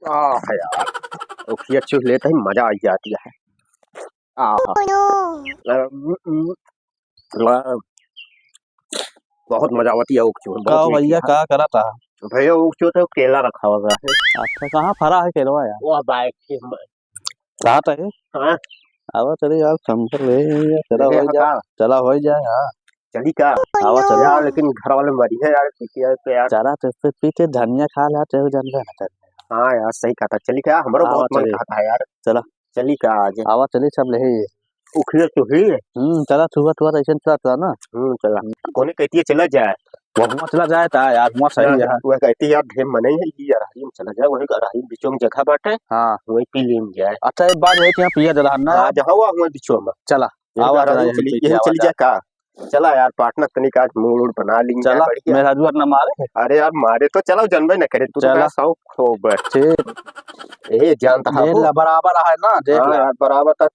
आह यार, उखिया चूह लेते ही मजा आ जाती है। आह बहुत मजा आती है उख चूह, का बहुत लेती भैया है। का करा था। भैया उख चूह तो केला रखा हुआ है। अच्छा कहाँ फरा है केलवा यार। वो बाइक की कहा था ये। हाँ आवा चले यार संभल ले यार, चला ले हो हाँ जा, का चला हो जाए यार। चली का आवा चले यार, लेकिन घर वाले मरी है यार, पीती है तो यार। चला तो पीछे धनिया खा ला तेरे जानता ना चल। हाँ यार सही कहा था, चली का हमारा आवा बहुत मन चले कहता है यार। चला चली का आज आवा चले सब ले। उखिया चूह ही। चला सुबह सुबह ऐसे चला था ना। चला कोने कहती है चला जाए। वहाँ चला जाए था यार, वहाँ सही है। वह कहती है यार ढेर मन है यार, हम चला जाए वही राही बिचों में जगह बाटे। हाँ वही पी लेम जाए। अच्छा एक बात है कि यहाँ पिया जला ना आज हवा हुआ बिचों में। चला आवा चला यही चली जाए का। चला यार पार्टनर तनिक आज मूड बना लेंगे चला बढ़िया। मेरा जुआ ना मारे। अरे यार मारे तो चलो जनबे न करे, तू तो चला शौक खूब ठीक ये जानता देख हो। ला बराबर है ना, देख हाँ ला यार बराबर तक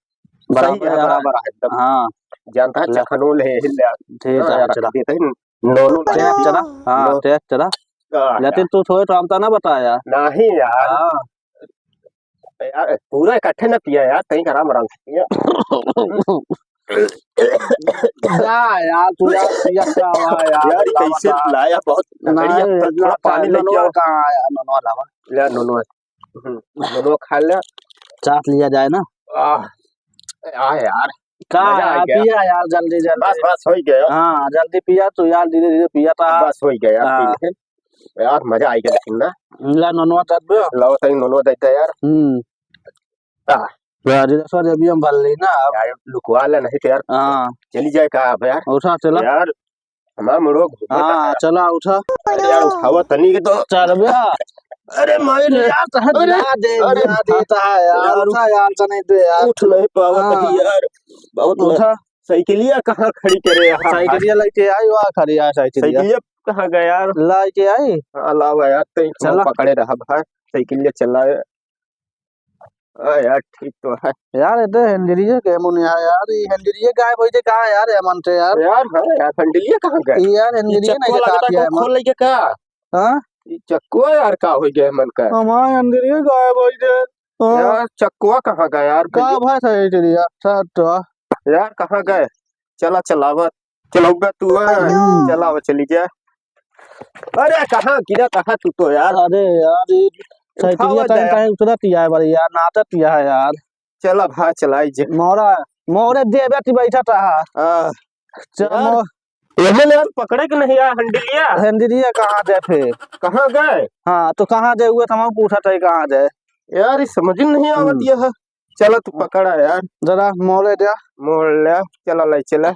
सही बराबर है, है। बराबर है एकदम। हाँ जानता है ला चखनोल है हिल यार। ठीक हाँ है यार चला देते हैं नोनू टेक चला। हाँ नो टेक चला लेकिन यार तू थोड़े तो हमता ना बता यार। नहीं यार। हाँ यार पूरा इकट्ठे न पिया यार, कहीं आराम आराम से पिया। जा यार तू यार पिया क्या हुआ यार यार कैसे लाया बहुत तगड़ी, अब नहीं थोड़ा पानी लेके आओ। कहाँ आया नोनवा लावा ले नोनू नोनू खा ले। चाट लिया जाए ना। आह यार का मजा आ यार गया। पिया यार जल्दी बस जल्दी। बस हो गया। हाँ जल्दी पिया तू यार, धीरे धीरे पिया था। बस हो गया यार, पी हाँ ले यार मजा आएगा लेकिन ना। ला नोनवा चाट दो। लाओ सही नोनू देता यार। आह, धीरे से अभी हम भर ली ना अब। यार लुकवा ले नहीं तो यार हाँ चली जाए का अब यार। उठा चला। यार हमारा मुड़ो घूमता है हाँ यार। चला उठा। अरे यार उठावा तनी के तो। चल भैया अरे मार यार तहत अरे गिरा दे अरे गिरा देता है यार, यार उठा यार चने दे यार। उठ नहीं पावा हाँ कहीं यार। बहुत उठा साइकिलिया कहाँ खड़ी करे यहाँ भाई। साइकिलिया लेके आई वहाँ खड़ी है साइकिलिया साइकिलिया कहाँ गया यार। लेके आई। हाँ लावा यार तो चला पकड़े रहा भाई, साइकिलिया चलाए। यार ठीक तो है यार ये हेंडलिया के मुनिया यार, ये हेंडलिया गायब होई थे कहाँ यार ये मन से यार। यार। हाँ यार हंडलिया कहाँ गए। ये यार हेंडलिया नहीं चक्कुआ दिखा लगता दिया है है मन। खोल लेके का। हाँ चक्कुआ यार का हो गया मन का। हमारे हेंडलिया गायब होई थे। हाँ यार चक्कुआ कहाँ गया यार का भाई साइकिलिया सब तो यार कहाँ गए। चला चलावा चलाऊंगा तू चलावा चली जाए। अरे कहाँ गिरा कहाँ तू तो यार। अरे यार ये साइकिलिया टाइम टाइम उतरत है बड़ी यार, नाटक है यार। चला भाई चलाई जे। मोरा मोरे देवे ती बैठा था। यार ये यार पकड़े के नहीं यार हंडलिया। हेंडलिया कहाँ जाए फिर। कहाँ गए। हाँ तो कहाँ जाए हुए हम पूछा था कहाँ जाए यार ये समझ ही नहीं आवत यह। चला तू पकड़ा यार जरा मोले दे मोड़ ले। चला ले चला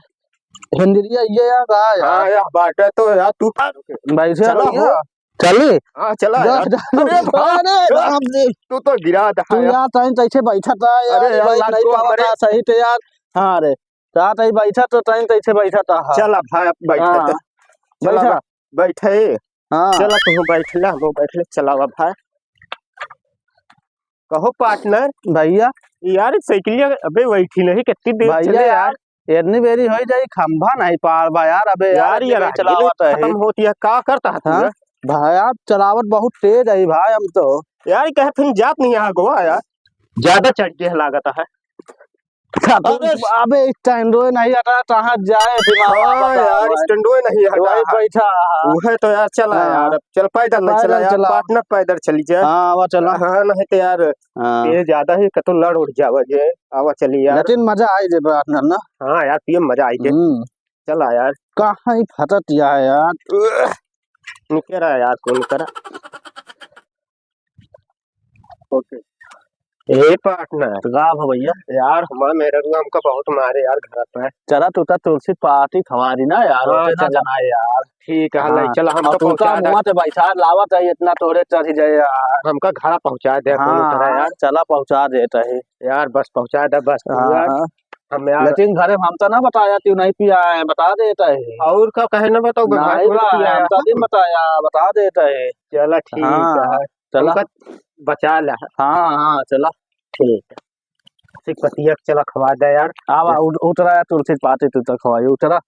हेंडलिया ये यार कहाँ यार। हाँ यार बाटे तो यार तू बैठे चला हो। चली हाँ चला यार। अरे राम जी तू तो गिरा तू दहा यार टाइम तैसे बैठा था यार। अरे यार भाई लाल नहीं को पावा हमारे था सही थे यार। हाँ रे रात आई बैठा तो टाइम तैसे बैठा था। चला भाई बैठे हाँ तो चला बैठा बैठे। हाँ चला तू बैठ ले, हम बैठ ले चलावा भाई। कहो पार्टनर भैया यार साइकिलिया अबे बैठी नहीं कितनी देर भैया चले यार इतनी बेरी हो जाए खंभा नहीं पार बा यार। अबे यार यार यार चलावत है खत्म होती है का करता है तू हाँ यार? भाई आप चलावत बहुत तेज है भाई हम तो। यार कहे फिर जात नहीं यहाँ गोवा यार, ज्यादा चढ़ के लागत है। अबे स्टैंड नहीं हटा कहाँ जाए हाँ यार स्टैंड नहीं हटा है। बैठा वो है तो यार चला यार, अब चल पैदल नहीं चला यार, पार्टनर पैदल चली जाए। हाँ वो चला हाँ नहीं तो यार ये ज्यादा ही कतो लड़ उड़ जावा जे। आवा चली यार, लेकिन मजा आई जे पार्टनर ना। हाँ यार पिए मजा आई जे। चला यार कहाँ ही फटत यार निकल रहा यार कौन करा। ओके ए पार्टनर राम भैया यार हमारा मेरे हमका बहुत मारे यार घर पे। चला तू तुलसी पार्टी खवारी ना यार। हाँ, ना जना यार ठीक है ले चला हमका तू पहुंचा दे। मुँह से बैठा लावत है इतना तोड़े चढ़ जाए यार। हमका घर पहुंचा दे कौन करा यार। चला पहुंचा देता है यार बस पहुंचा दे बस यार। हम यार लेकिन घरे हम तो ना बताया तू नहीं पिया है बता देता है। और का कहे ना बताओ नहीं हम तो नहीं बताया बता देता है। चला ठीक है चला बचा ले। हाँ हाँ चला ठीक है। तुलसी पतिया चला खवा दे यार। आवा उतरा यार तुलसी पाते तू तक खवाई उतरा।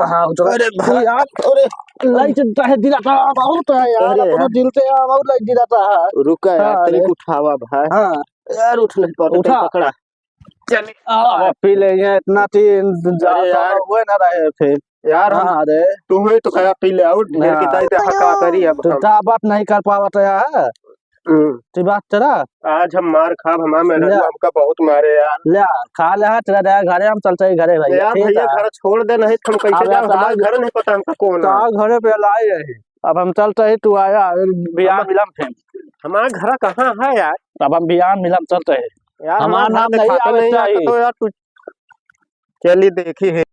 हाँ उतरा। अरे तू यार अरे लाइट है दिलाता बहुत है यार अरे अपने यार। दिल से यार बहुत लाइट दिलाता है। रुका यार हाँ, तेरे अरे। को उठावा भाई। हाँ यार उठ नहीं पाते उठा। पकड़ा। चल आवा पी ले ये इतना तीन अरे यार। हुए ना रहे फिर। यार हम हाँ अरे तुम्हें तो खया पी ले आउट ढेर की ताई ते हका करी अब तो हम। ता बात नहीं कर पावा तो यार ती बात तेरा आज हम मार खाब हमारा ले मेरा हमका बहुत मारे यार। ले खा ले तेरा दया घरे हम चलते घरे भैया यार ठीक भैया है। घर छोड़ दे नहीं तो हम कैसे अब जाओ यार हमारा घर नहीं पता हमका कौन है। ता घरे पे लाई रही अब हम चलते ही तू आया बिहान मिलम फिर। हमारा घर कहाँ है यार। अब हम बिहान मिलम चलते ही यार हमारा हमारा नाम घर नहीं दिखाते आवे नहीं आता चाहिए। तो यार तू चली देखी है।